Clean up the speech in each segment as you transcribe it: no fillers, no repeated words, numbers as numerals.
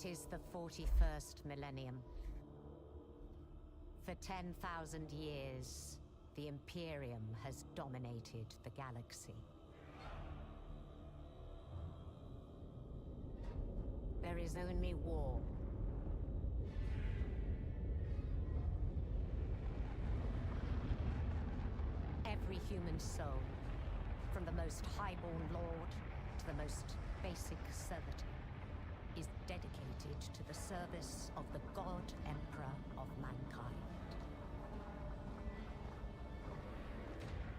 It is the 41st millennium. For 10,000 years, the Imperium has dominated the galaxy. There is only war. Every human soul, from the most highborn lord to the most basic servitor, is dedicated to the service of the God Emperor of mankind.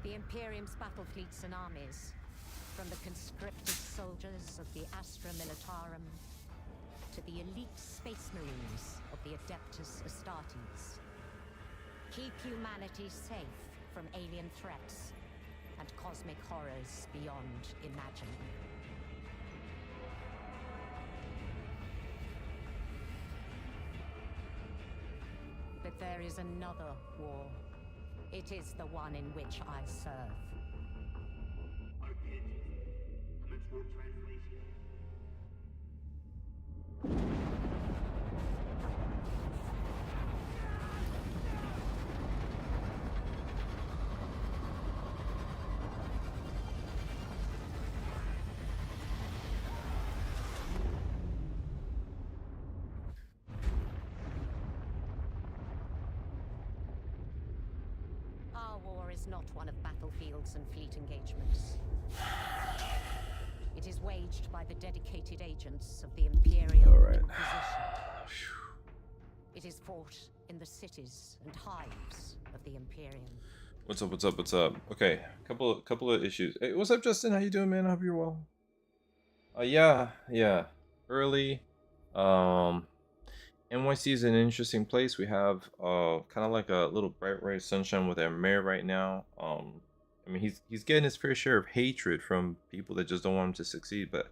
The Imperium's battle fleets and armies, from the conscripted soldiers of the Astra Militarum to the elite space marines of the Adeptus Astartes, keep humanity safe from alien threats and cosmic horrors beyond imagining. But there is another war. It is the one in which I serve. Commence for translation. Our war is not one of battlefields and fleet engagements. It is waged by the dedicated agents of the Imperial Inquisition. It is fought in the cities and hives of the Imperium. What's up? What's up? What's up? Okay, couple of issues. Hey, what's up, Justin? How you doing, man? I hope you're well. Yeah. Early. NYC is an interesting place. We have kind of like a little bright ray of sunshine with our mayor right now. I mean, he's getting his fair share of hatred from people that just don't want him to succeed, but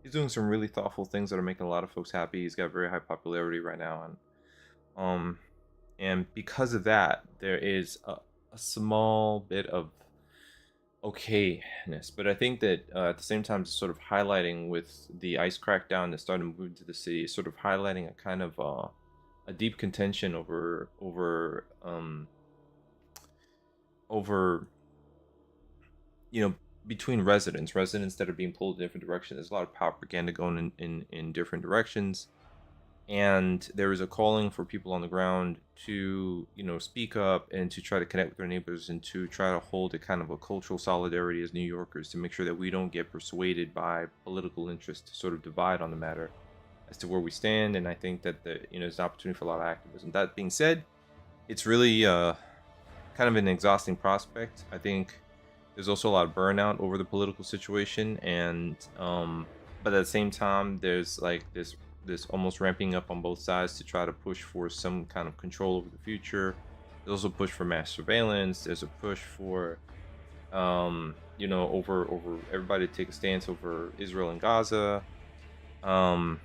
he's doing some really thoughtful things that are making a lot of folks happy. He's got very high popularity right now, and because of that, there is a small bit of okayness. But I think that at the same time, it's sort of highlighting with the ICE crackdown that started moving to the city, sort of highlighting a kind of a deep contention over between residents that are being pulled in different directions. There's a lot of propaganda going in different directions, and there is a calling for people on the ground to speak up and to try to connect with their neighbors and to try to hold a kind of a cultural solidarity as New Yorkers, to make sure that we don't get persuaded by political interest to sort of divide on the matter as to where we stand. And I think that there's an opportunity for a lot of activism. That being said, it's really kind of an exhausting prospect. I think there's also a lot of burnout over the political situation, and but at the same time, there's like this almost ramping up on both sides to try to push for some kind of control over the future. There's also a push for mass surveillance. There's a push for over everybody to take a stance over Israel and Gaza, and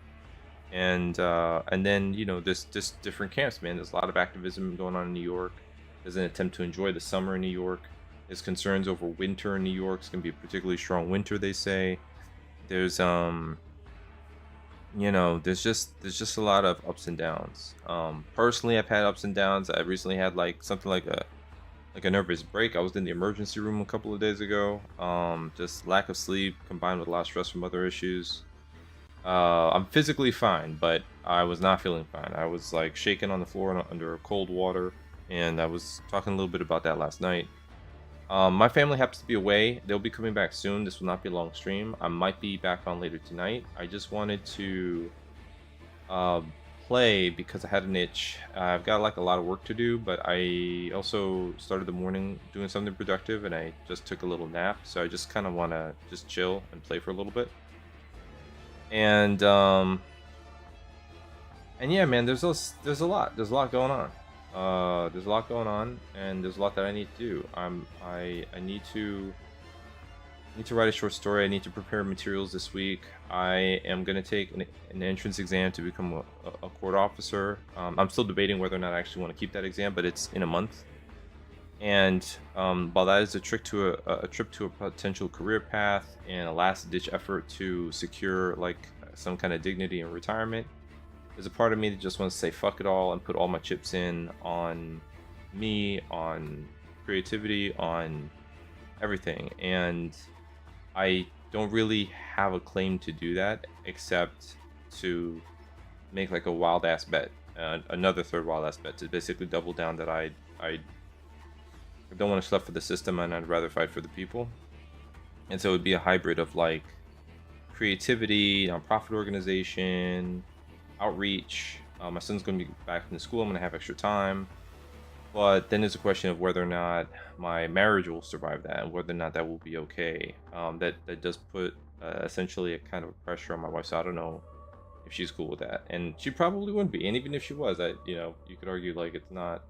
then this different camps, man. There's a lot of activism going on in New York. There's an attempt to enjoy the summer in New York. There's concerns over winter in New York. It's gonna be a particularly strong winter, they say. There's there's just a lot of ups and downs. Personally, I've had ups and downs. I recently had something like a nervous break. I was in the emergency room a couple of days ago. Just lack of sleep combined with a lot of stress from other issues. I'm physically fine, but I was not feeling fine. I was shaking on the floor under cold water, and I was talking a little bit about that last night. My family happens to be away. They'll be coming back soon. This will not be a long stream. I might be back on later tonight. I just wanted to play because I had an itch. I've got a lot of work to do, but I also started the morning doing something productive, and I just took a little nap. So I just kind of want to just chill and play for a little bit. And yeah, man, there's a lot going on. There's a lot going on, and there's a lot that I need to do. I need to write a short story. I need to prepare materials this week. I am going to take an entrance exam to become a court officer. I'm still debating whether or not I actually want to keep that exam, but it's in a month. And while that is a trip to a potential career path and a last-ditch effort to secure some kind of dignity in retirement, There's a part of me that just wants to say fuck it all and put all my chips in on me, on creativity, on everything. And I don't really have a claim to do that, except to make like a wild ass bet, another third wild ass bet, to basically double down that I don't want to schlep for the system and I'd rather fight for the people. And so it would be a hybrid of like creativity, nonprofit organization, outreach. My son's going to be back in school. I'm going to have extra time. But then there's a question of whether or not my marriage will survive that, and whether or not that will be okay. That does put essentially a kind of pressure on my wife. So I don't know if she's cool with that, and she probably wouldn't be. And even if she was, you could argue like it's not,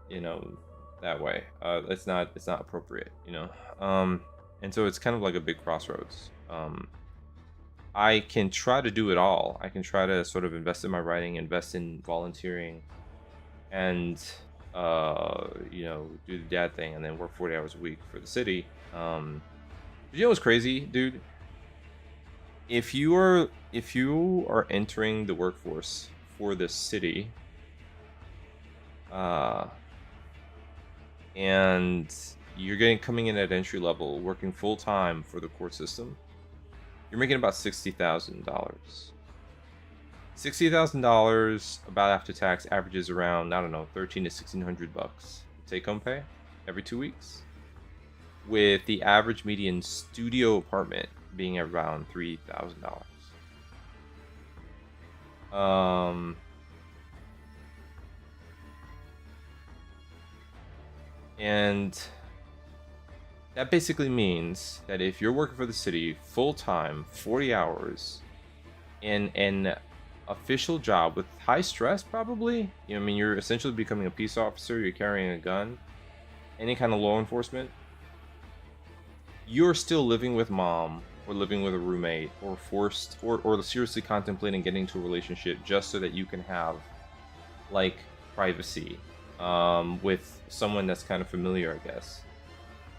that way. It's not appropriate, and so it's kind of like a big crossroads. I can try to do it all. I can try to sort of invest in my writing, invest in volunteering, and do the dad thing, and then work 40 hours a week for the city. But you know what's crazy, dude? If you are entering the workforce for the city, and you're coming in at entry level, working full time for the court system, you're making about $60,000. $60,000 about after tax averages around, I don't know, $1,300 to $1,600 take home pay every 2 weeks, with the average median studio apartment being around $3,000. And that basically means that if you're working for the city full time, 40 hours, in an official job with high stress, probably, you're essentially becoming a peace officer, you're carrying a gun, any kind of law enforcement, you're still living with mom, or living with a roommate, or forced, or seriously contemplating getting into a relationship just so that you can have like privacy with someone that's kind of familiar, I guess.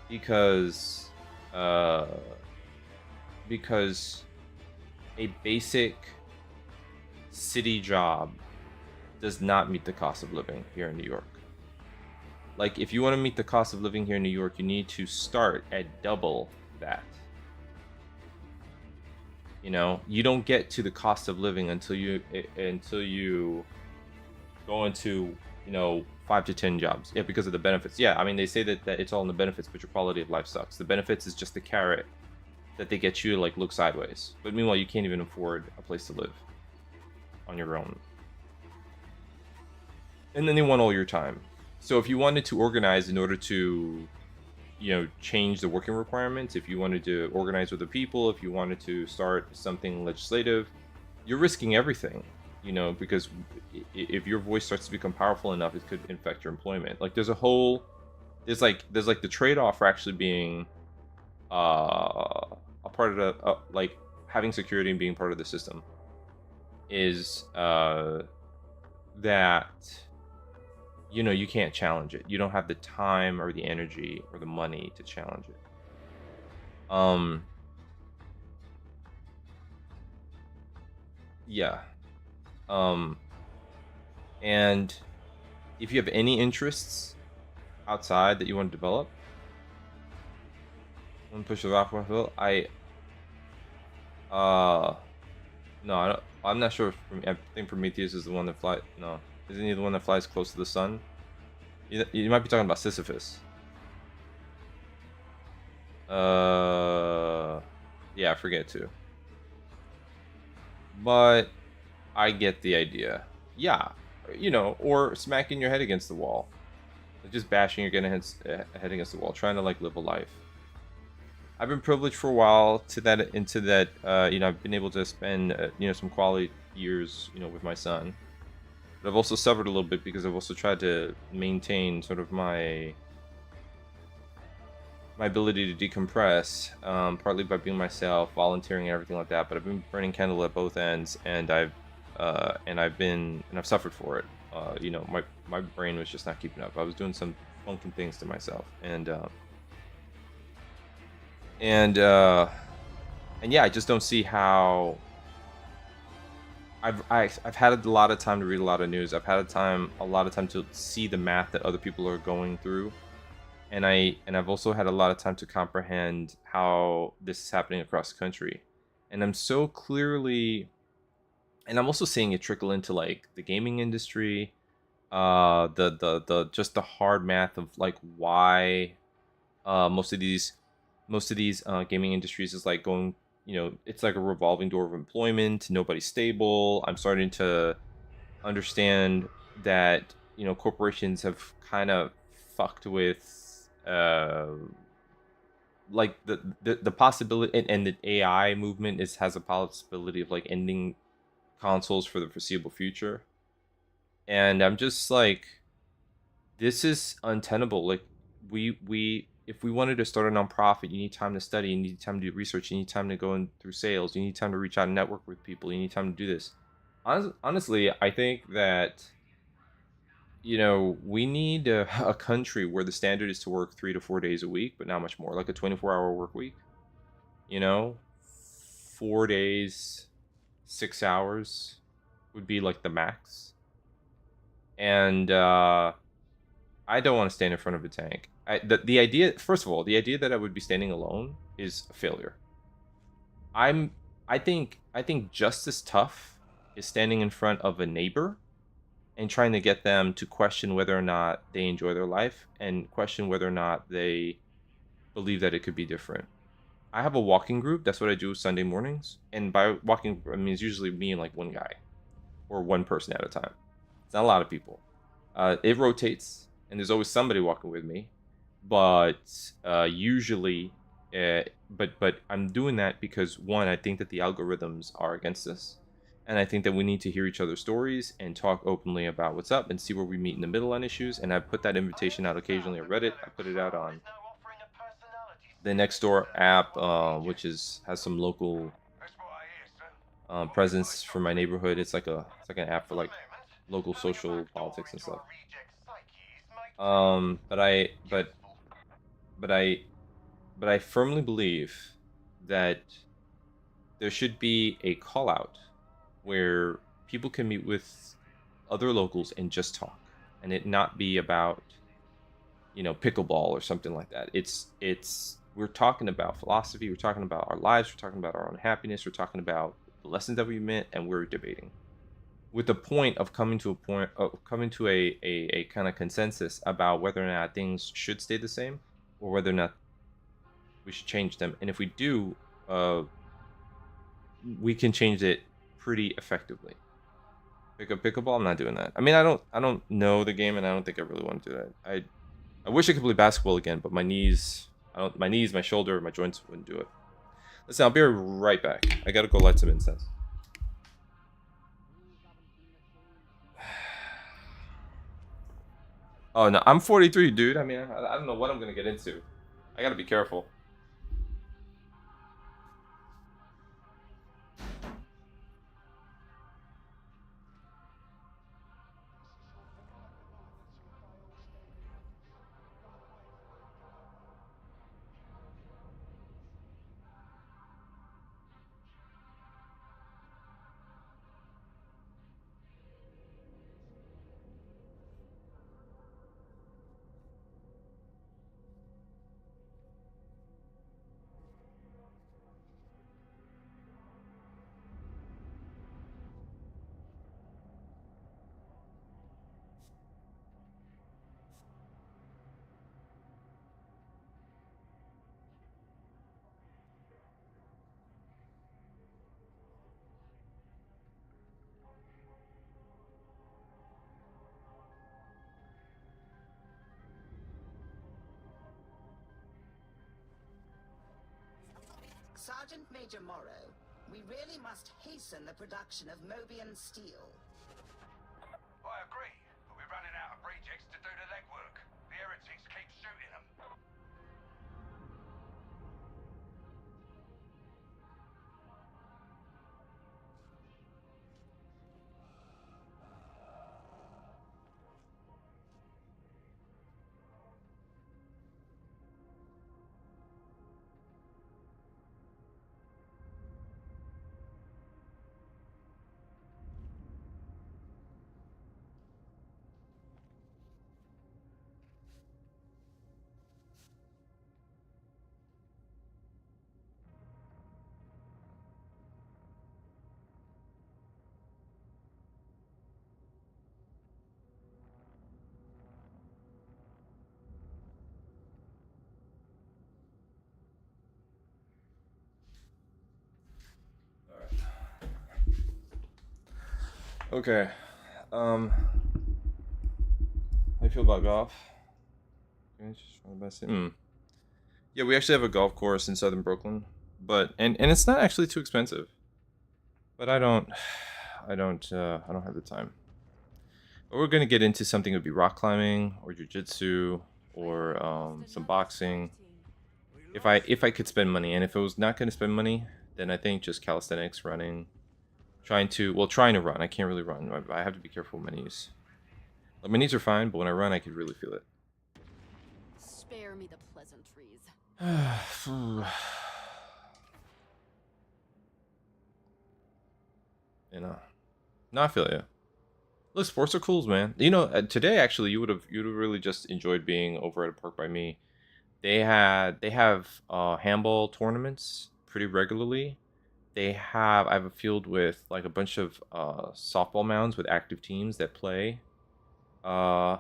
Because a basic city job does not meet the cost of living here in New York. Like, if you want to meet the cost of living here in New York, you need to start at double that. You don't get to the cost of living until you go into 5 to 10 jobs. Yeah, because of the benefits. Yeah, they say that it's all in the benefits, but your quality of life sucks. The benefits is just the carrot that they get you to like look sideways. But meanwhile, you can't even afford a place to live on your own. And then they want all your time. So if you wanted to organize in order to, change the working requirements, if you wanted to organize with the people, if you wanted to start something legislative, you're risking everything, because if your voice starts to become powerful enough, it could infect your employment. Like there's like the trade-off for actually being a part of the like having security and being part of the system is that you can't challenge it. You don't have the time or the energy or the money to challenge it. Yeah. And if you have any interests outside that you want to develop, want to push the rock hill, no, I'm not sure. I think Prometheus is the one that flies. No, isn't he the one that flies close to the sun? You might be talking about Sisyphus. Yeah, I forget too. But I get the idea. Yeah, or smacking your head against the wall, like just bashing your head against the wall, trying to like live a life. I've been privileged for a while into that. I've been able to spend some quality years with my son, but I've also suffered a little bit because I've also tried to maintain sort of my ability to decompress, partly by being myself, volunteering, and everything like that. But I've been burning candle at both ends, and I've suffered for it. My brain was just not keeping up. I was doing some funky things to myself, and yeah, I just don't see how I've had a lot of time to read a lot of news. I've had a lot of time to see the math that other people are going through, and I've also had a lot of time to comprehend how this is happening across the country, and I'm so clearly, and I'm also seeing it trickle into like the gaming industry, the just the hard math of like why most of these gaming industries is like going, it's like a revolving door of employment, nobody's stable. I'm starting to understand that corporations have kind of fucked with like the possibility, and the AI movement has a possibility of like ending consoles for the foreseeable future. And I'm just like, this is untenable. Like, we if we wanted to start a nonprofit, you need time to study, you need time to do research, you need time to go in through sales, you need time to reach out and network with people, you need time to do this. Honestly, I think that we need a country where the standard is to work 3 to 4 days a week, but not much more, like a 24-hour work week. You know, 4 days, 6 hours would be like the max. And I don't want to stand in front of a tank. The idea, first of all, the idea that I would be standing alone is a failure. I'm I think just as tough is standing in front of a neighbor and trying to get them to question whether or not they enjoy their life and question whether or not they believe that it could be different. I have a walking group. That's what I do Sunday mornings. And by walking, I mean it's usually me and like one guy or one person at a time. It's not a lot of people. It rotates, and there's always somebody walking with me. But usually, but I'm doing that because one, I think that the algorithms are against us, and I think that we need to hear each other's stories and talk openly about what's up and see where we meet in the middle on issues. And I've put that invitation out occasionally on Reddit. I put it out on the Nextdoor app, which has some local presence for my neighborhood. It's like an app for like local social politics and stuff. But but I but I firmly believe that there should be a call out where people can meet with other locals and just talk, and it not be about pickleball or something like that. It's we're talking about philosophy, we're talking about our lives, we're talking about our own happiness, we're talking about the lessons that we met, and we're debating with the point of coming to a kind of consensus about whether or not things should stay the same or whether or not we should change them. And if we do, we can change it pretty effectively. Pick up pickleball, I'm not doing that. I mean, I don't know the game, and I don't think I really want to do that. I wish I could play basketball again, but my knees, my shoulder, my joints wouldn't do it. Listen, I'll be right back. I gotta go light some incense. Oh no, I'm 43, dude. I mean, I don't know what I'm gonna get into. I gotta be careful. Sergeant Major Morrow, we really must hasten the production of Mobian steel. I agree, but we're running out of rejects to do the legwork. The heretics keep shooting them. Okay. How do you feel about golf? Yeah, we actually have a golf course in southern Brooklyn, but and it's not actually too expensive. But I don't have the time. But we're gonna get into something that would be rock climbing or jujitsu or some boxing. If I could spend money, and if it was not gonna spend money, then I think just calisthenics, running, trying to run. I can't really run. I have to be careful with my knees. Like my knees are fine, but when I run, I could really feel it. Spare me the pleasantries. You know, no, I feel you. Look, sports are cool, man. You know, today actually, you'd have really just enjoyed being over at a park by me. They have handball tournaments pretty regularly. I have a field with like a bunch of softball mounds with active teams that play. Uh,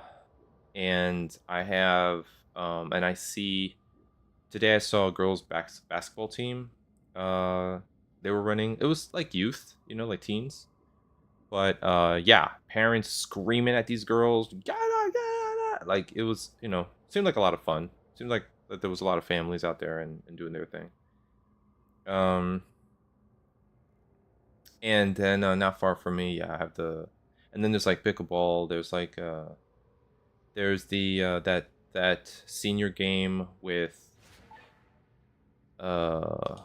and I have and I see today I saw a girls basketball team. Uh, they were running. It was like youth, like teens. But yeah, parents screaming at these girls, like it was, seemed like a lot of fun. Seemed like that there was a lot of families out there and doing their thing. Um, and then not far from me, yeah, I have and then there's like pickleball. There's like there's the that senior game with uh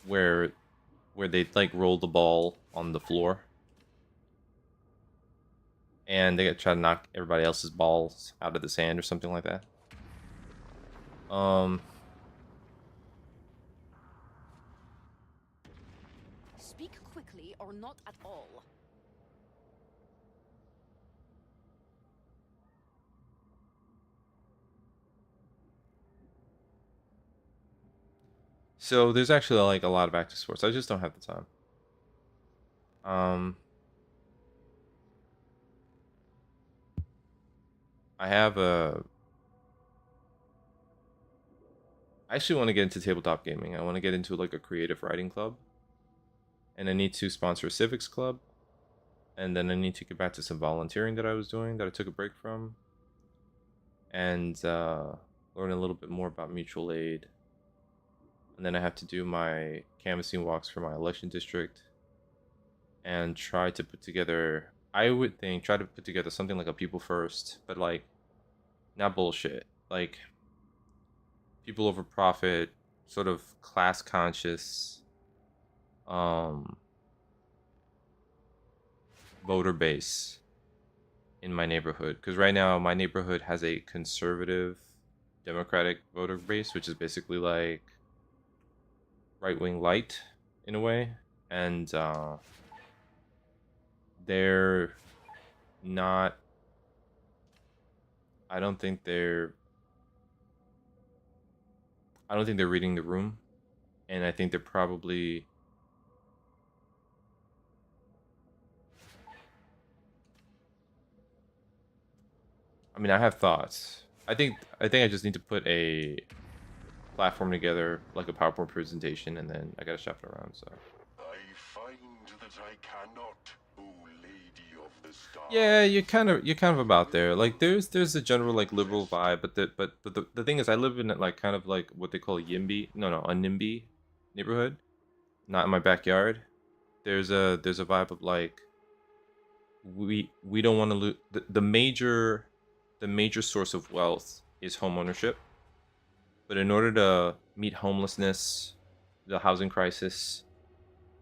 where they like roll the ball on the floor and they try to knock everybody else's balls out of the sand or something like that. Speak quickly or not at all. So there's actually like a lot of active sports. I just don't have the time. I have I actually want to get into tabletop gaming. I want to get into like a creative writing club. And I need to sponsor a civics club. And then I need to get back to some volunteering that I was doing that I took a break from. And learn a little bit more about mutual aid. And then I have to do my canvassing walks for my election district. And try to put together, try to put together something like a people first, but like, not bullshit. Like, people over profit, sort of class conscious, voter base in my neighborhood. Because right now, my neighborhood has a conservative Democratic voter base, which is basically like right wing light in a way. And they're not, I don't think they're reading the room, and I think they're probably I have thoughts. I just need to put a platform together, like a PowerPoint presentation, and then I gotta shop it around. So I find that I cannot, O Lady of the Stars. yeah, you're kind of about there. Like there's a general like liberal vibe, but the thing is, I live in like kind of like what they call a YIMBY, no, a NIMBY neighborhood, not in my backyard. There's a vibe of like we don't want to lose the major source of wealth is home ownership. But in order to meet homelessness, the housing crisis,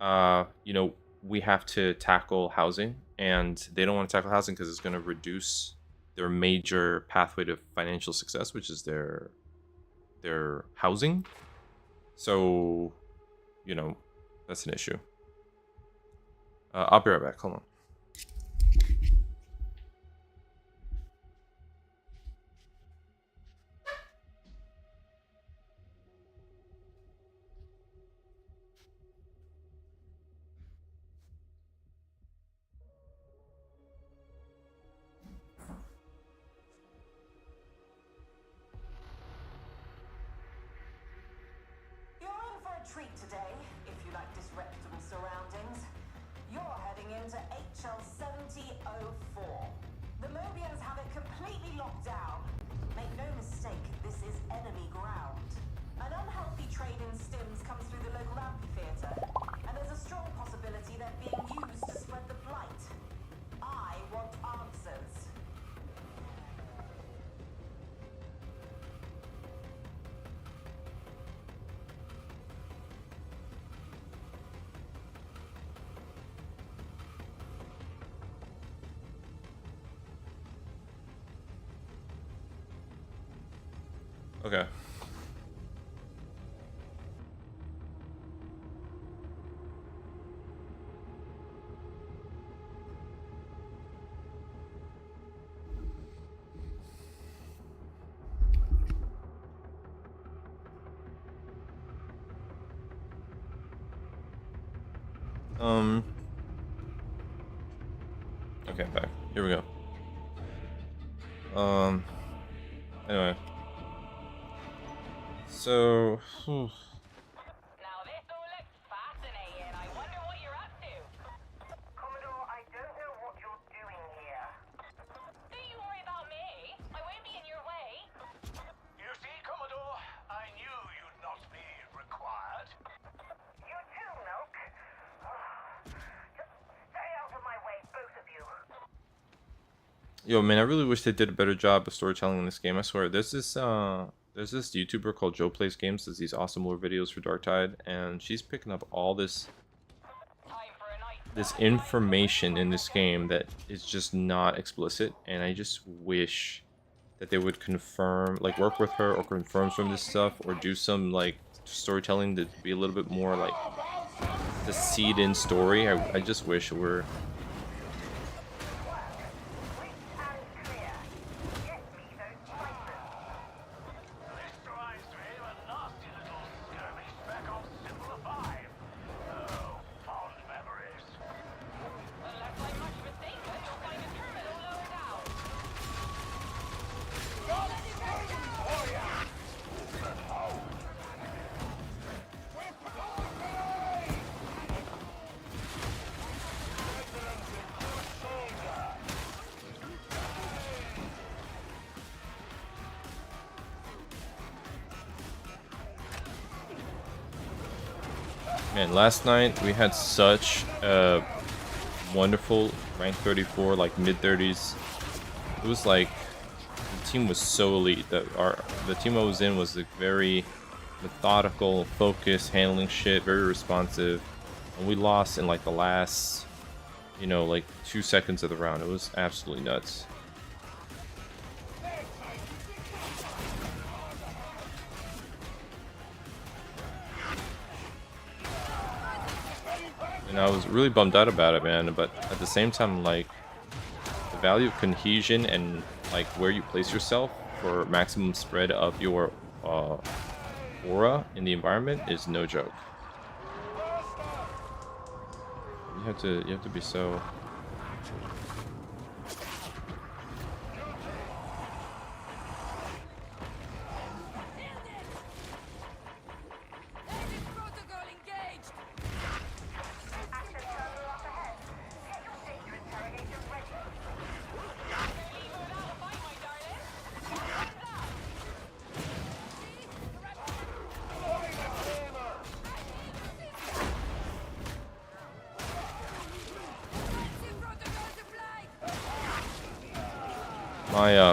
we have to tackle housing, and they don't want to tackle housing because it's going to reduce their major pathway to financial success, which is their housing. So, that's an issue. I'll be right back. Hold on. You're in for a treat today, if you like disreputable surroundings. You're heading into HL 7004. The Mobians have it completely locked down. Make no mistake, this is enemy ground. An unhealthy trade in stims comes through the local amphitheater, and there's a strong possibility they're being used to spread the blight. I want answers. Okay. Okay, back. Here we go. Anyway. So, Now this all looks fascinating. I wonder what you're up to. Commodore, I don't know what you're doing here. Don't you worry about me. I won't be in your way. You see, Commodore, I knew you'd not be required. You too, Milk. Just stay out of my way, both of you. yo, man, I really wish they did a better job of storytelling in this game. I swear, there's this YouTuber called Joe Plays Games, does these awesome lore videos for Darktide, and she's picking up all this information in this game that is just not explicit, and I just wish that they would confirm, like, work with her or confirm some of this stuff, or do some like storytelling to be a little bit more like the seed in story. I just wish it were. This reminds me of a nasty little skirmish back on Symbol 5. Oh, fond memories. Unless I'm much mistaken, you'll find a terminal lower down. Man, last night we had such a wonderful rank 34, like mid 30s. It was like the team was so elite. The team I was in was like very methodical, focused, handling shit, very responsive. And we lost in like the last, you know, like 2 seconds of the round. It was absolutely nuts. And I was really bummed out about it, man. But at the same time, like, the value of cohesion and like where you place yourself for maximum spread of your aura in the environment is no joke. You have to be so.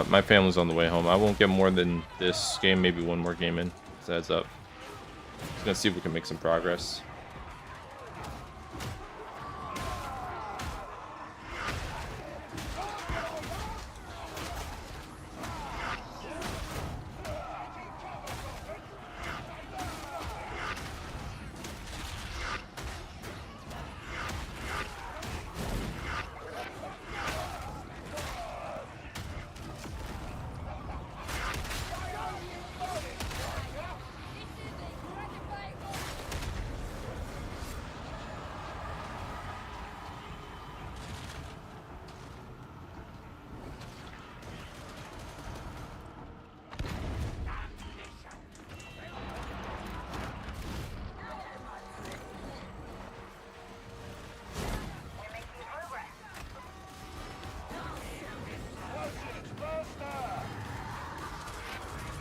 My family's on the way home. I won't get more than this game, maybe one more game in. So heads up. Just gonna see if we can make some progress.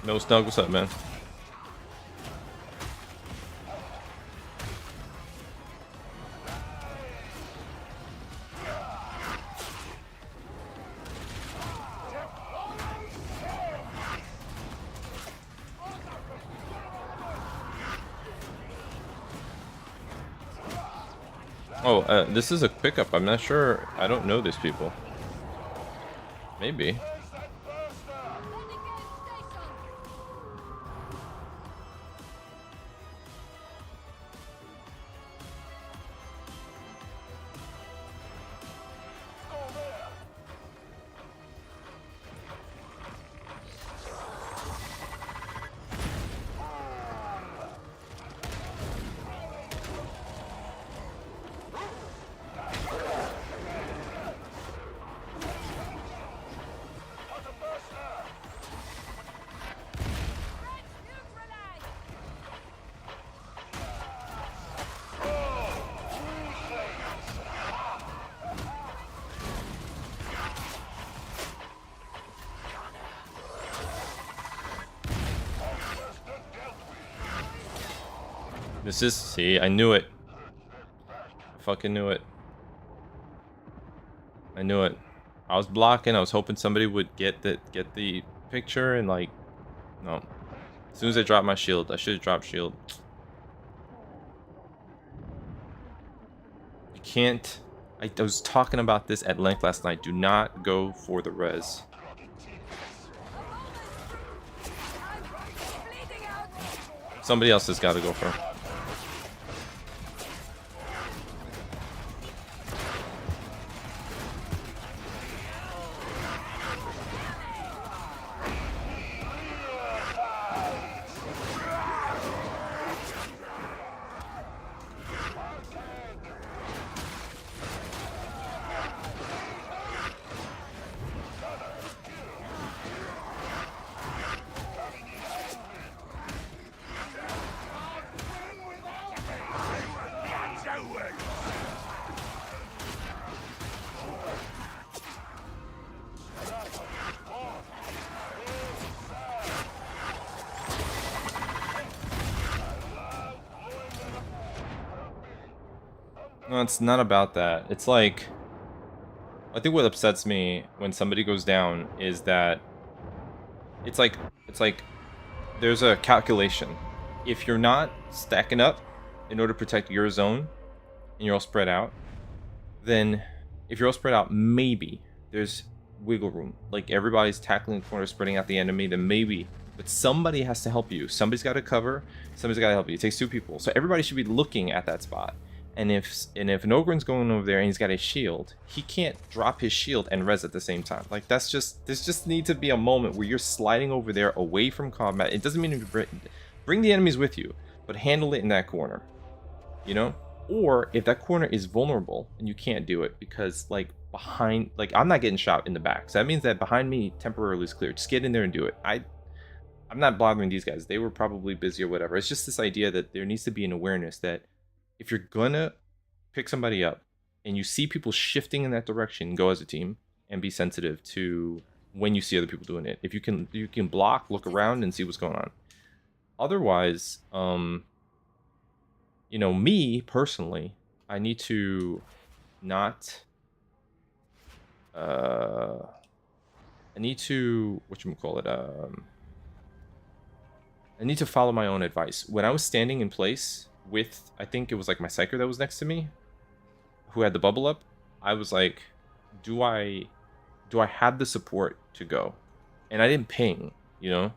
No Snug, what's up, man? Oh, this is a pickup. I'm not sure. I don't know these people. Maybe. This is, see, I knew it. I fucking knew it. I knew it. I was blocking. I was hoping somebody would get the picture, and like, no. As soon as I dropped my shield, I should have dropped shield. You can't. I was talking about this at length last night. Do not go for the res. Somebody else has got to go for it. No, it's not about that. It's like, I think what upsets me when somebody goes down is that it's like there's a calculation. If you're not stacking up in order to protect your zone and you're all spread out, then if you're all spread out, maybe there's wiggle room. Like everybody's tackling the corner, spreading out the enemy, then maybe. But somebody has to help you. Somebody's got to cover. Somebody's got to help you. It takes two people. So everybody should be looking at that spot. And if an Ogren's going over there and he's got a shield, he can't drop his shield and res at the same time. Like there's just need to be a moment where you're sliding over there away from combat. It doesn't mean to bring the enemies with you, but handle it in that corner, you know? Or if that corner is vulnerable and you can't do it because like behind, like I'm not getting shot in the back. So that means that behind me temporarily is clear. Just get in there and do it. I'm not bothering these guys. They were probably busy or whatever. It's just this idea that there needs to be an awareness that if you're gonna pick somebody up and you see people shifting in that direction, go as a team and be sensitive to when you see other people doing it. If you can block, look around and see what's going on. Otherwise, you know, me personally, I need to not I need to I need to follow my own advice. When I was standing in place with, I think it was like my psyker that was next to me, who had the bubble up, I was like, do I have the support to go? And I didn't ping, you know?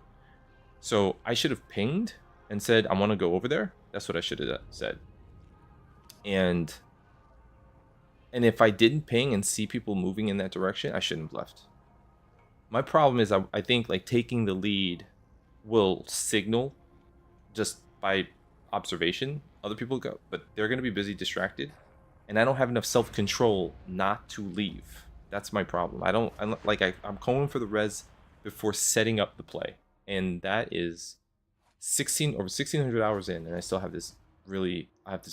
So I should have pinged and said, I want to go over there. That's what I should have said. And if I didn't ping and see people moving in that direction, I shouldn't have left. My problem is I think like taking the lead will signal just by observation other people go, but they're going to be busy, distracted, and I don't have enough self-control not to leave. That's my problem. I'm going for the res before setting up the play, and that is over 1,600 hours in, and I still have this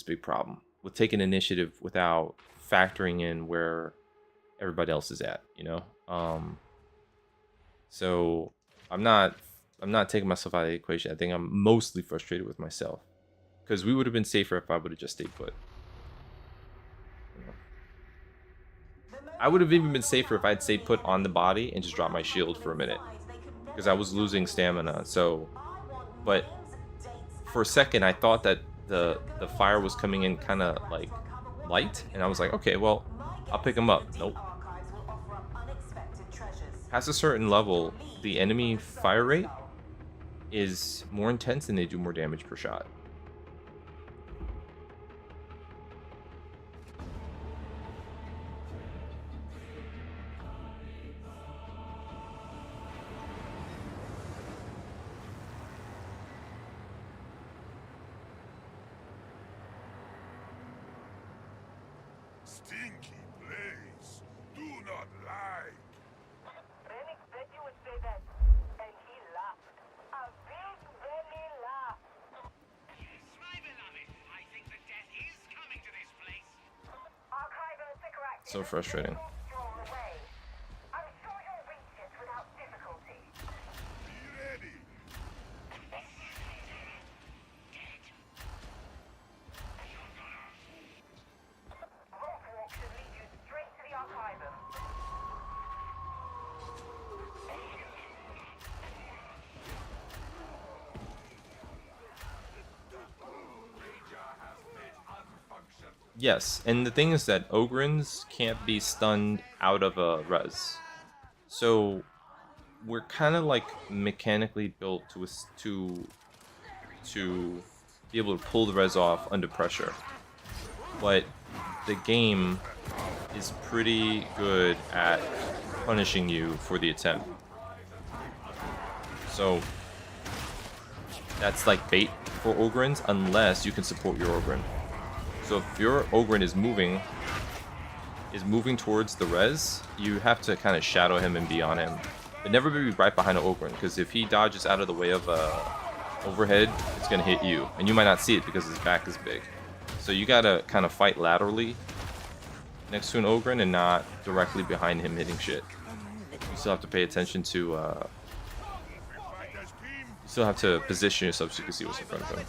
big problem with taking initiative without factoring in where everybody else is at, you know. So I'm not I'm not taking myself out of the equation. I think I'm mostly frustrated with myself. Because we would have been safer if I would have just stayed put. I would have even been safer if I'd stayed put on the body and just dropped my shield for a minute. Because I was losing stamina, so... But for a second, I thought that the fire was coming in kind of like light. And I was like, okay, well, I'll pick him up. Nope. Past a certain level, the enemy fire rate is more intense and they do more damage per shot. Stinky place. Do not like. Renix said you would say that, and he laughed. A big belly laugh. Yes, my beloved. I think that death is coming to this place. Archival cigarette. So frustrating. I'm sure you'll reach it without difficulty. Be ready. Rock walk should lead you straight to the Archival. Yes, and the thing is that Ogrins can't be stunned out of a res. So we're kind of like mechanically built to be able to pull the res off under pressure. But the game is pretty good at punishing you for the attempt. So that's like bait for Ogrins unless you can support your Ogrin. So if your Ogrin is moving towards the res, you have to kind of shadow him and be on him. But never be right behind an Ogrin, because if he dodges out of the way of overhead, it's going to hit you. And you might not see it because his back is big. So you got to kind of fight laterally next to an Ogrin and not directly behind him hitting shit. You still have to pay attention to... you still have to position yourself so you can see what's in front of him.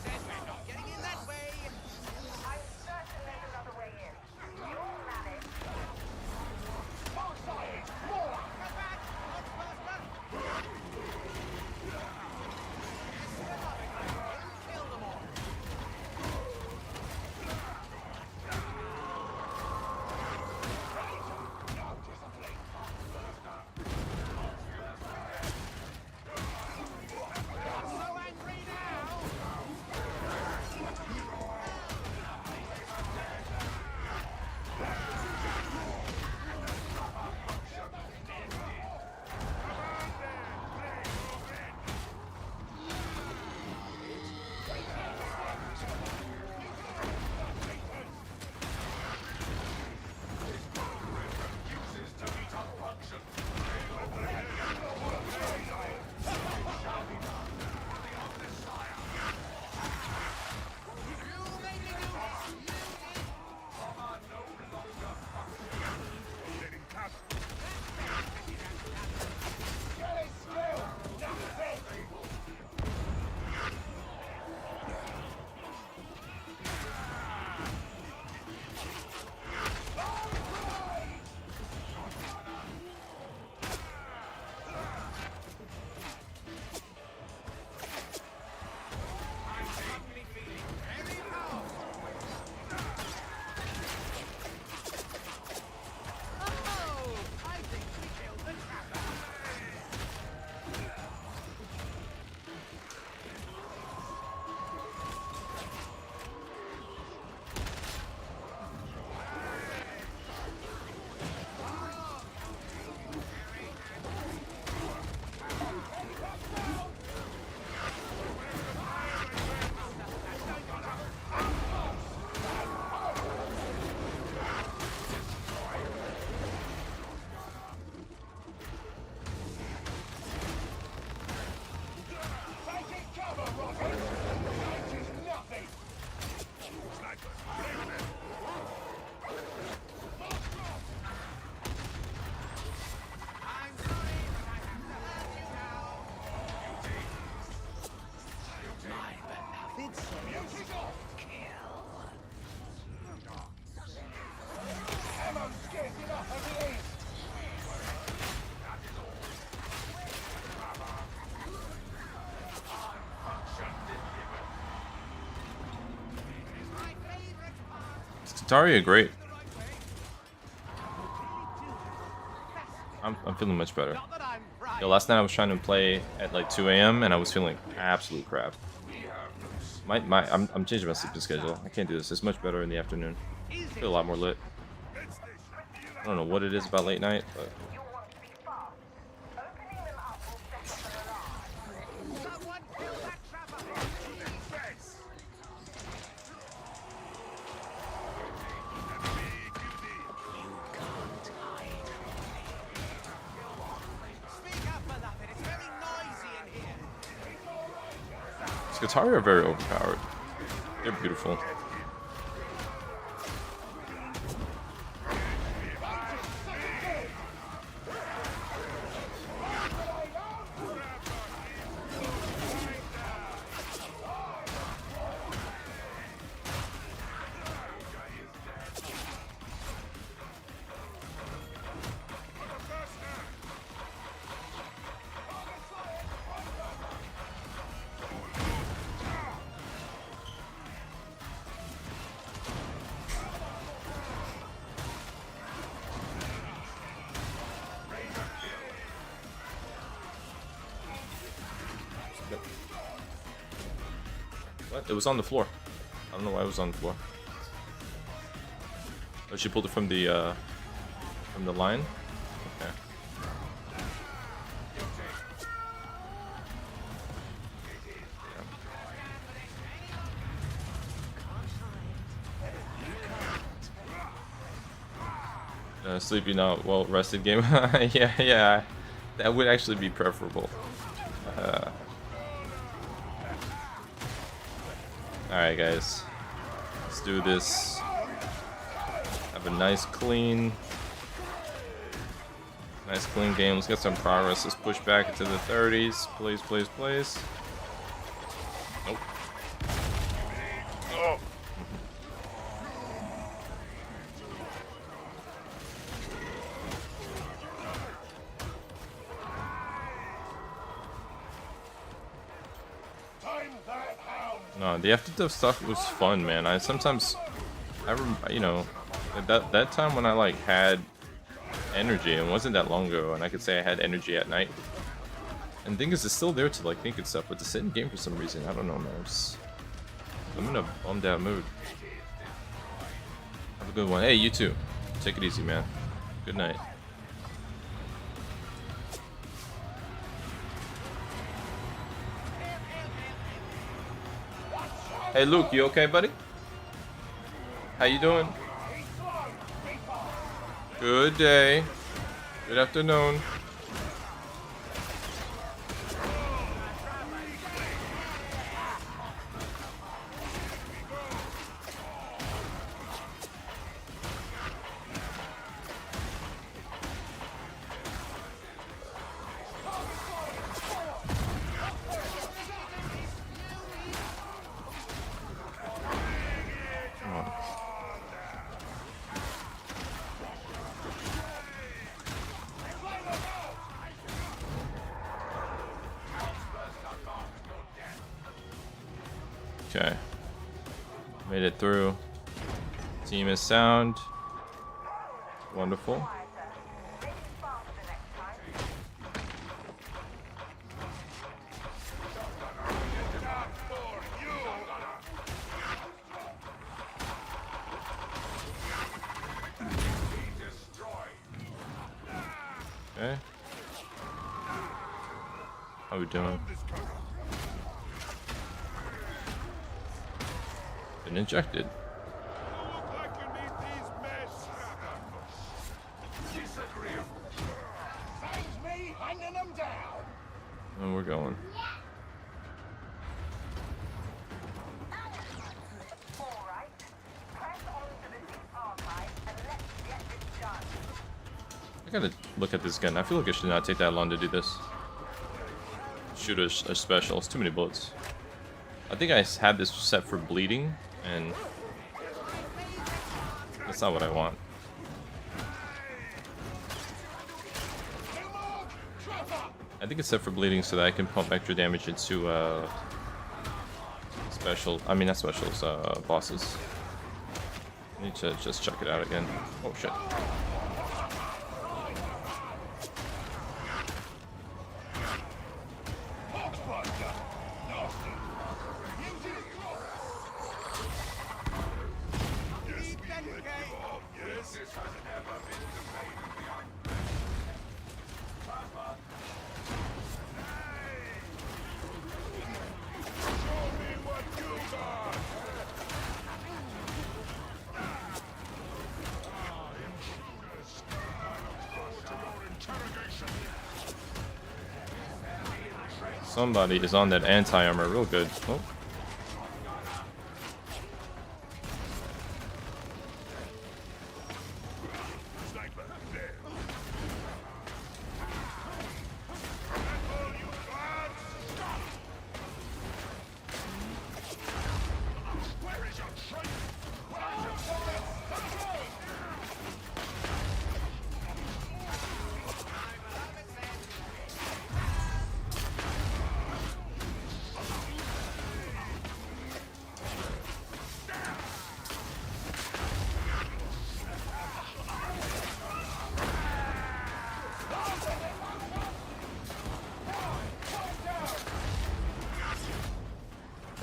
Tataria, great. I'm feeling much better. Yo, last night I was trying to play at like 2 a.m. and I was feeling absolute crap. I'm changing my sleeping schedule. I can't do this. It's much better in the afternoon. I feel a lot more lit. I don't know what it is about late night, but Someone kill that trapper! Misfits! Speak up, beloved. It's very noisy in here. Skitaria are very overpowered. They're beautiful. What? It was on the floor. I don't know why it was on the floor. Oh, she pulled it from the line? Okay. Sleepy, not well rested game. yeah. That would actually be preferable. Alright guys, let's do this. Have a nice clean game. Let's get some progress. Let's push back into the 30s. Please. Nope. Oh. No, the after stuff was fun, man. I you know, that time when I like had energy, and it wasn't that long ago, and I could say I had energy at night. And the thing is, it's still there to like think and stuff, but to sit in game for some reason, I don't know, man. I'm in a bummed out mood. Have a good one. Hey, you too. Take it easy, man. Good night. Hey Luke, you okay, buddy? How you doing? Good day. Good afternoon. Okay. Made it through. Team is sound. Wonderful. Okay. How we doing? Been injected. And we're going. I gotta look at this gun. I feel like it should not take that long to do this. Shoot a special. It's too many bullets. I think I had this set for bleeding, and that's not what I want. I think it's set for bleeding so that I can pump extra damage into not specials, bosses. I need to just check it out again. Oh shit. Somebody is on that anti-armor real good. Oh.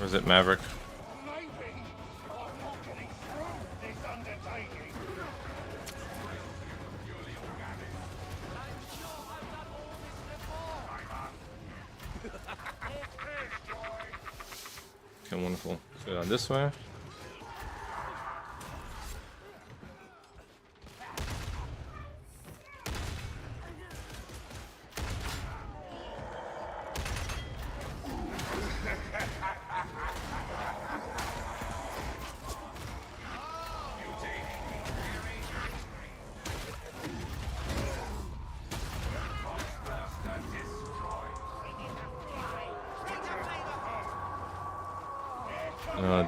Or is it Maverick? Okay, wonderful. Let's go down this way.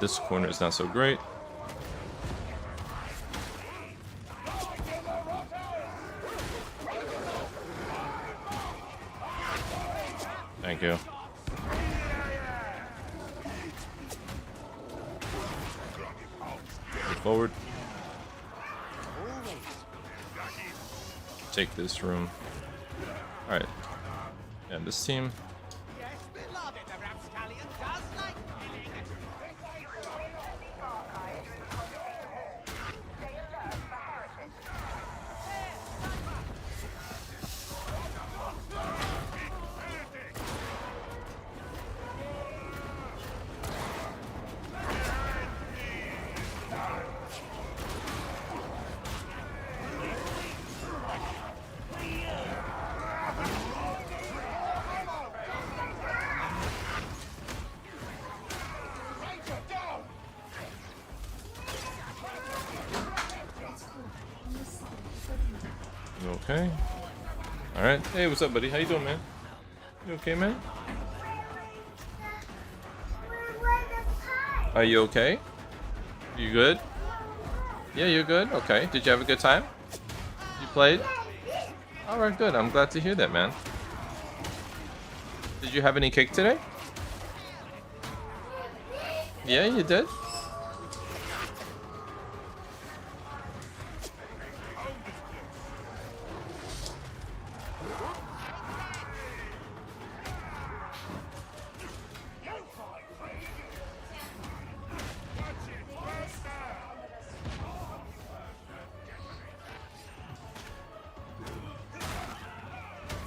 This corner is not so great. Thank you. Move forward. Take this room. Alright. Yeah, this team. Okay. Alright. Hey, what's up, buddy? How you doing, man? You okay, man? Are you okay? You good? Yeah, you're good? Okay. Did you have a good time? You played? Alright, good. I'm glad to hear that, man. Did you have any cake today? Yeah, you did?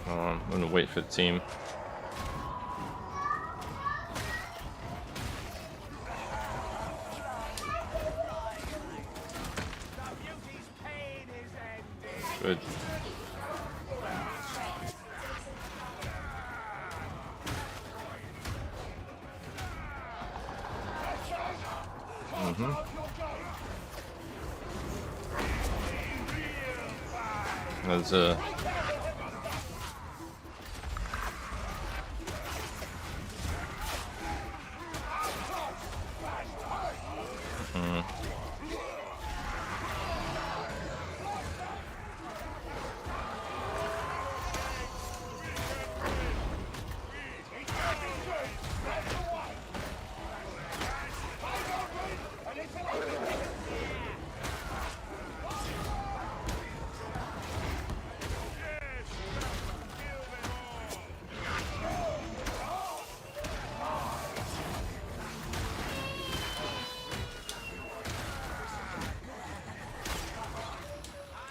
I'm gonna wait for the team. Good. That's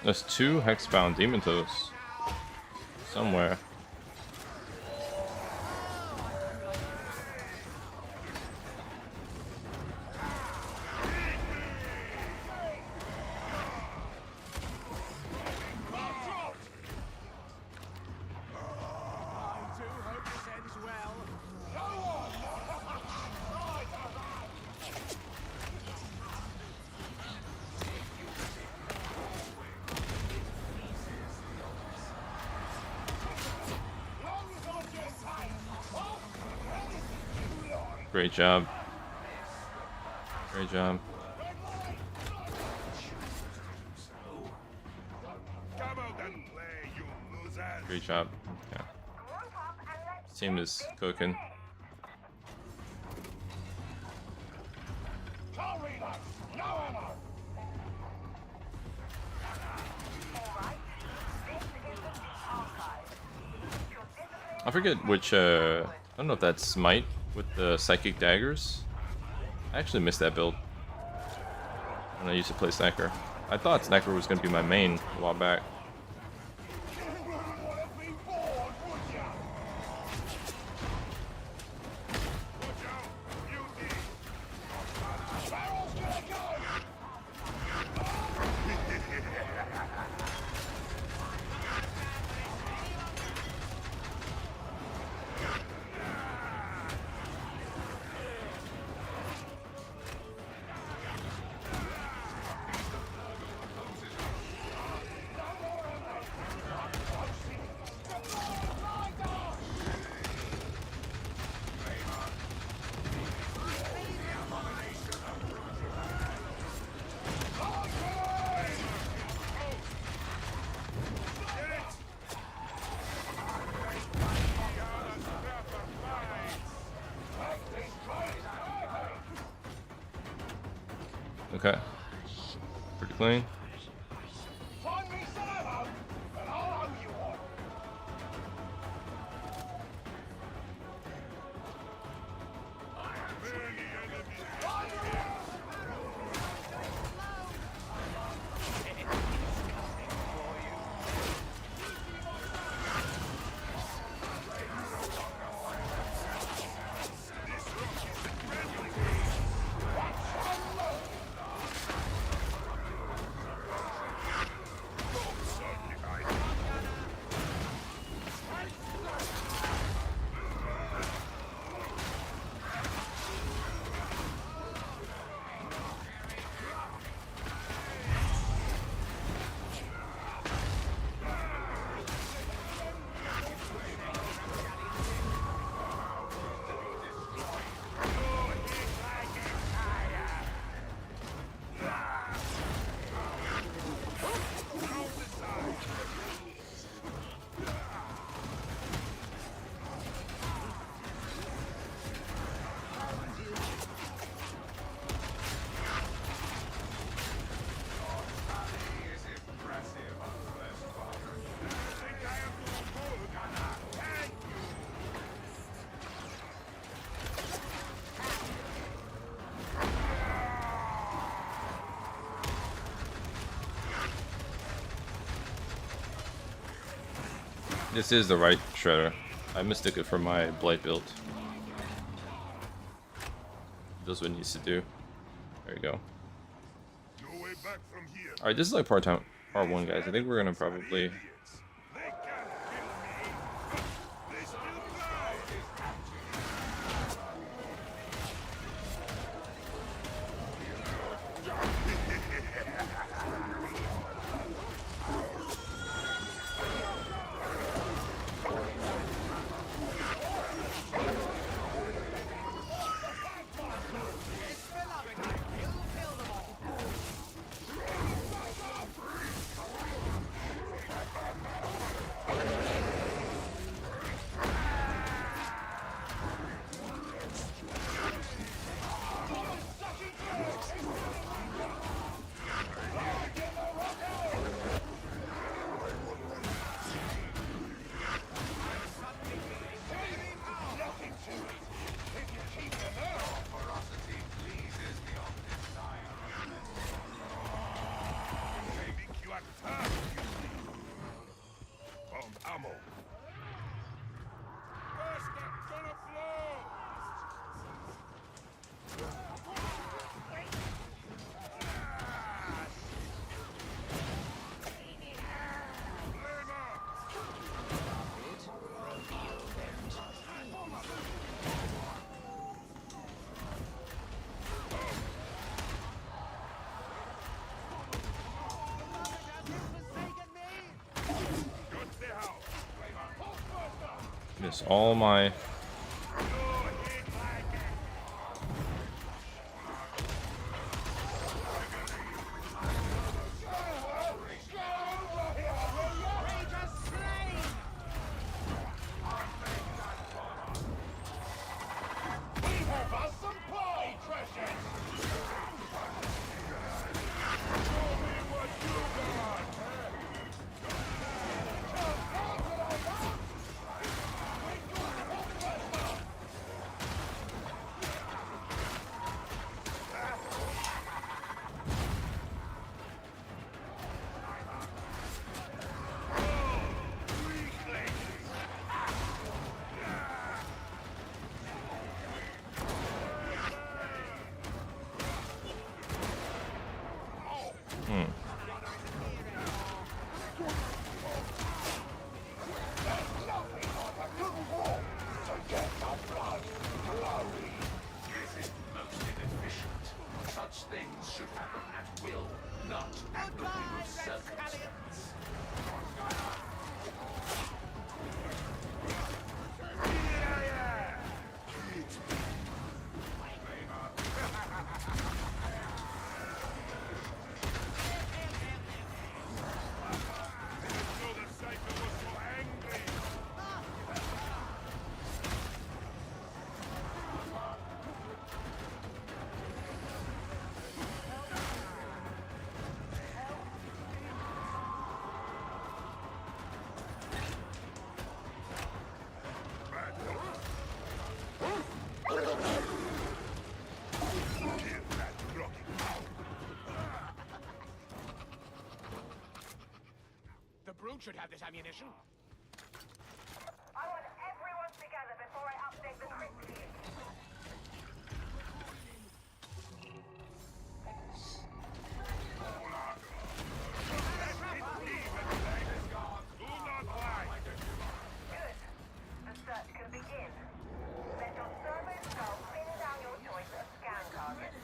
There's 2 hexbound demon toes somewhere. Great job. Great job. Great job. Yeah. This team is cooking. I forget which, I don't know if that's Smite with the psychic daggers. I actually missed that build when I used to play Sniper. I thought Sniper was going to be my main a while back. Okay. Pretty clean. This is the right shredder. I mistook it for my Blight build. That's what it needs to do. There you go. Alright, this is like part 1, guys. I think we're gonna probably... goodness, all my... The brute should have this ammunition. I want everyone together before I update the crypt view. Good. The search can begin. Let your servo skull pin down your choice of scan target.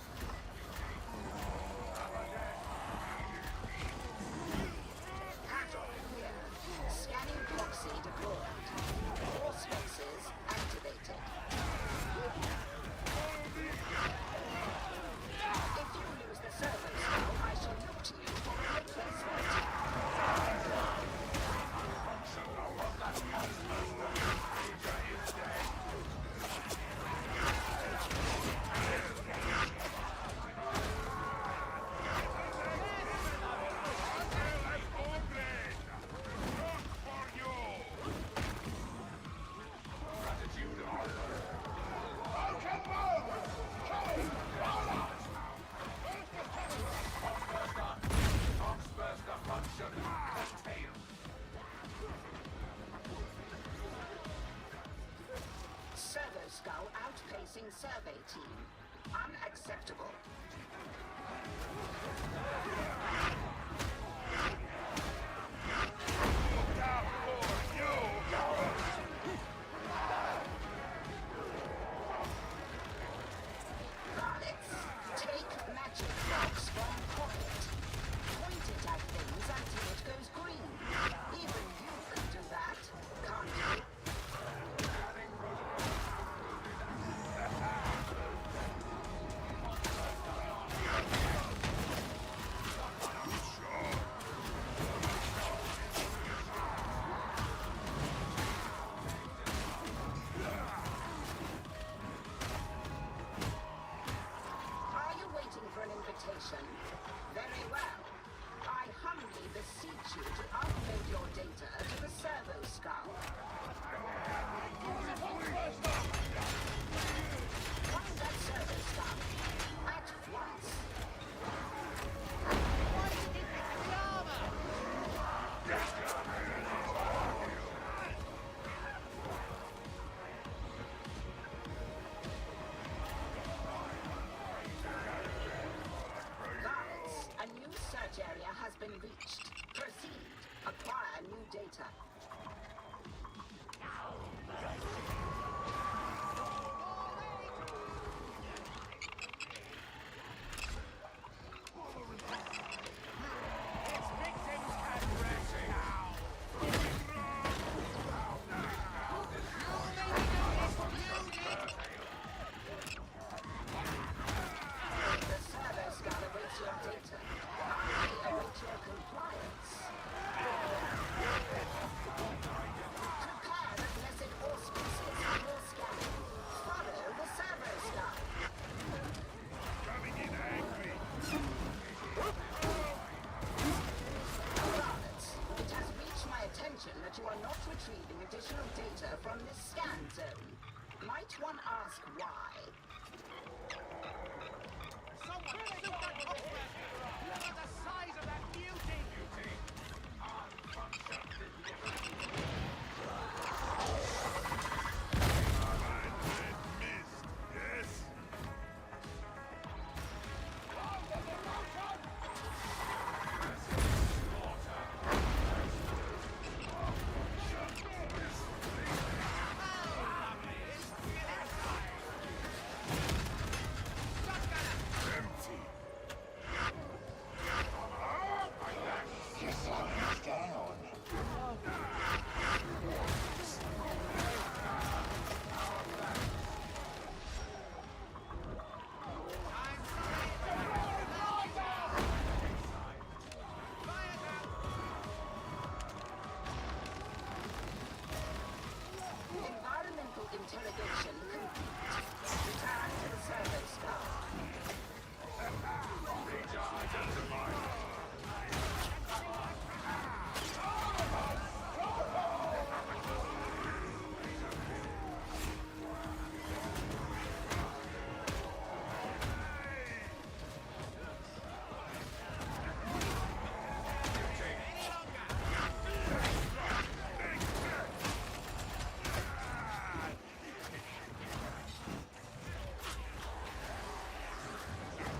Scanning proxy deployed. Force fences activated. If you lose the servo skull, I shall look to you for a replacement. Servo skull outpacing survey team. Unacceptable. Varlets, take magic box from pocket. Point it at things until it goes green. Even you can do that, can't you? Are you waiting for an invitation? Very well. I humbly beseech you to upload your data to the servo skull. Find that servo skull at once. Guards, a new search area has been reached. Proceed. Acquire new data.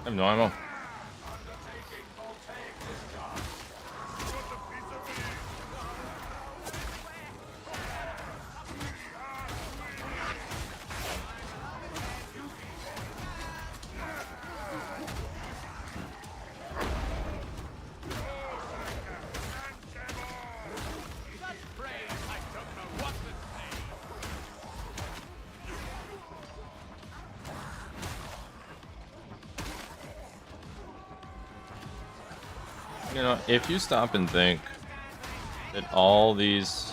have no ammo. You know, if you stop and think that all these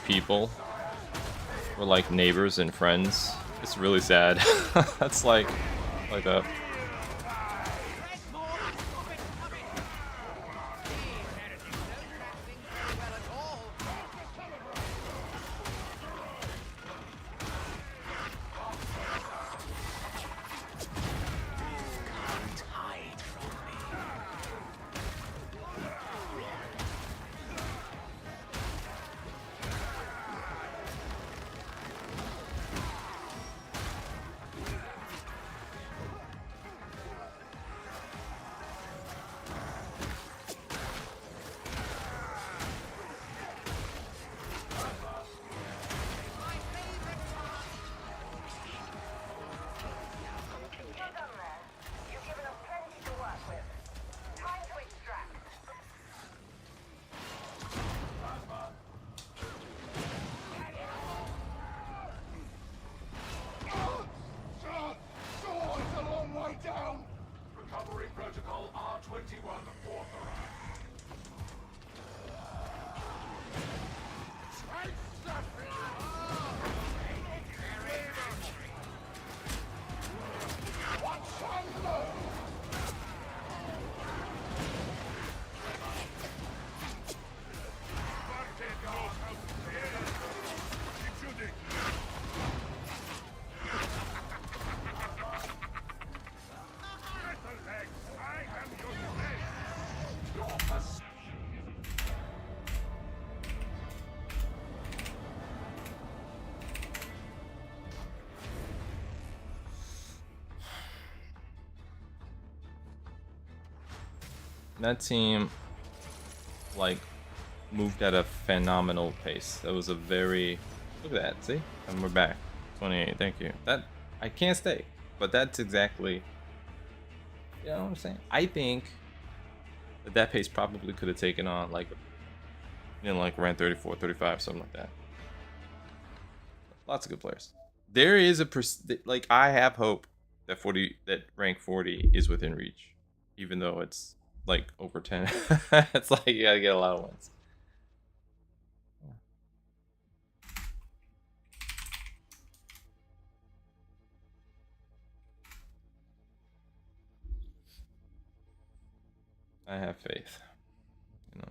people were like neighbors and friends, it's really sad. That's like a Well done there. You've given us plenty to work with. Time to extract. It's a long way down. Recovery protocol R21 authorized. that team like moved at a phenomenal pace. That was a very look at that, see? And we're back. 28, thank you. That I can't stay, but that's exactly, you know what I'm saying? I think that pace probably could have taken on like, you know, like around 34, 35, something like that. Lots of good players. There is a like I have hope that rank 40 is within reach, even though it's like over 10. It's like you gotta get a lot of wins. I have faith, you know.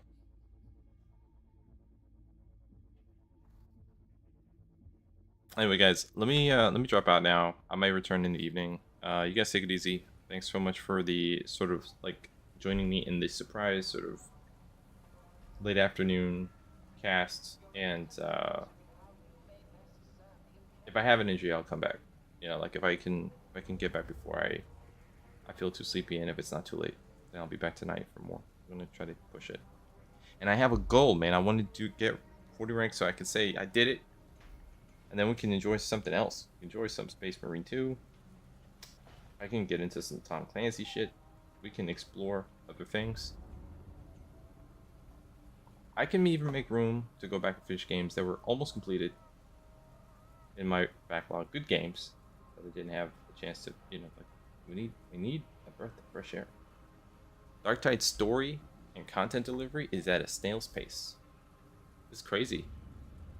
Anyway, guys, let me drop out now. I might return in the evening. You guys take it easy. Thanks so much for the sort of like joining me in the surprise sort of late afternoon cast. And if I have an injury, I'll come back. You know, like if I can get back before I feel too sleepy, and if it's not too late, then I'll be back tonight for more. I'm gonna try to push it. And I have a goal, man. I wanted to get 40 ranks so I can say I did it. And then we can enjoy something else. Enjoy some Space Marine 2. I can get into some Tom Clancy shit. We can explore other things. I can even make room to go back and finish games that were almost completed in my backlog. Good games, but I didn't have a chance to, you know, like we need a breath of fresh air. Darktide story and content delivery is at a snail's pace. It's crazy.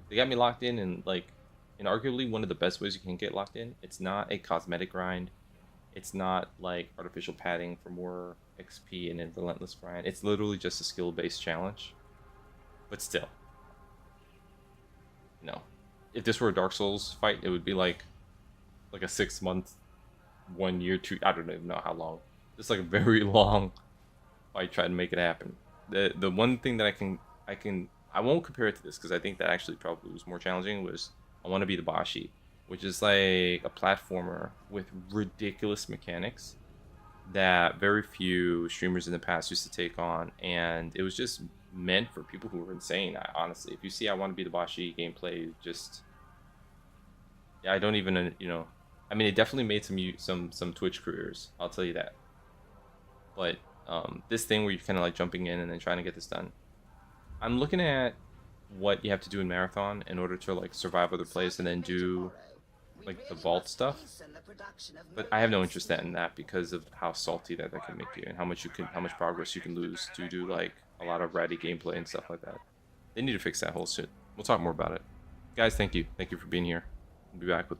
They got me locked in, and like, in arguably one of the best ways you can get locked in. It's not a cosmetic grind. It's not like artificial padding for more XP and a relentless grind. It's literally just a skill-based challenge. But still, no. If this were a Dark Souls fight, it would be like a 6 month, 1 year, 2. I don't even know how long. It's like a very long fight trying to make it happen. The one thing that I won't compare it to this because I think that actually probably was more challenging was I Want to Be the Bashi, which is like a platformer with ridiculous mechanics that very few streamers in the past used to take on, and it was just meant for people who were insane. Honestly, if you see I Want to Be the Bashi gameplay, just yeah, I don't even I mean, it definitely made some Twitch careers, I'll tell you that. But this thing where you're kind of like jumping in and then trying to get this done, I'm looking at what you have to do in Marathon in order to like survive other plays and then do like the vault stuff. But I have no interest in that because of how salty that can make you and how much progress you can lose to do like a lot of ratty gameplay and stuff like that. They need to fix that whole shit. We'll talk more about it. Guys, thank you for being here. We'll be back with